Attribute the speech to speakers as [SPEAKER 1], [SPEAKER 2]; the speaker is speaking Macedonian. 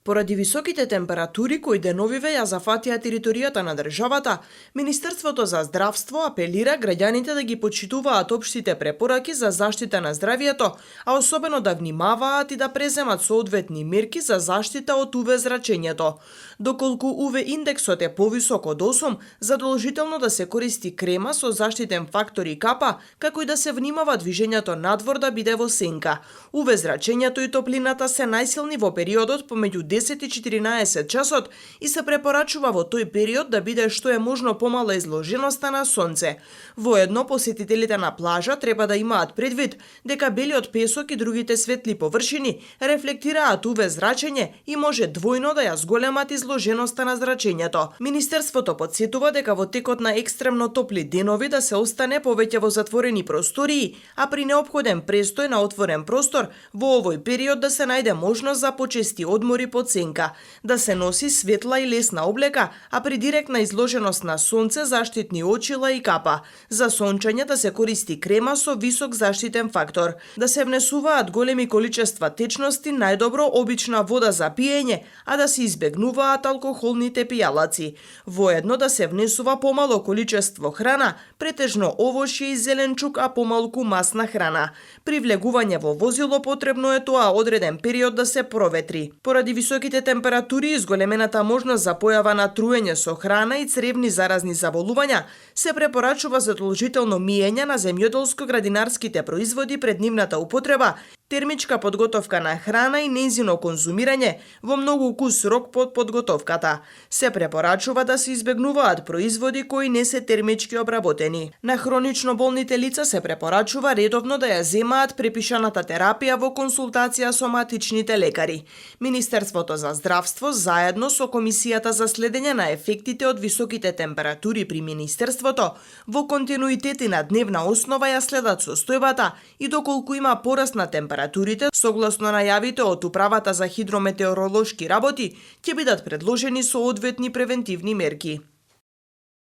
[SPEAKER 1] Поради високите температури кои деновиве ја зафатија територијата на државата, Министерството за здравство апелира граѓаните да ги почитуваат општите препораки за заштита на здравието, а особено да внимаваат и да преземат соодветни мерки за заштита од УВ зрачењето. Доколку УВ индексот е повисок од 8, задолжително да се користи крема со заштитен фактор и капа, како и да се внимава движењето надвор да биде во сенка. УВ зрачењето и топлината се најсилни во периодот помеѓу 10 и 14 часот и се препорачува во тој период да биде што е можно помала изложеноста на сонце. Воедно, посетителите на плажа треба да имаат предвид дека белиот песок и другите светли површини рефлектираат УВ зрачење и може двојно да ја зголемат изложеноста на зрачењето. Министерството потсетува дека во текот на екстремно топли денови да се остане повеќе во затворени простории, а при неопходен престој на отворен простор во овој период да се најде можност за почести одмори под сенка, да се носи светла и лесна облека, а при директна изложеност на сонце заштитни очила и капа. За сончање да се користи крема со висок заштитен фактор, да се внесуваат големи количества течности, најдобро обична вода за пиење, а да се избегнуваат алкохолните пијалаци. Воедно да се внесува помало количество храна, претежно овошје и зеленчук, а помалку масна храна. При влегување во возило потребно е тоа одреден период да се проветри. Поради високите температури и зголемената можност за појава на труење со храна и цревни заразни заболувања, се препорачува задолжително миење на земјоделско-градинарските производи пред нивната употреба, термичка подготовка на храна и нејзино конзумирање во многу кус рок под подготовката. Се препорачува да се избегнуваат производи кои не се термички обработени. На хронично болните лица се препорачува редовно да ја земаат препишаната терапија во консултација со матичните лекари. Министерството за здравство заедно со Комисијата за следење на ефектите од високите температури при Министерството во континуитет и на дневна основа ја следат состојбата и доколку има пораст на температурите, согласно најавите од Управата за хидрометеоролошки работи, ќе бидат предложени соодветни превентивни мерки.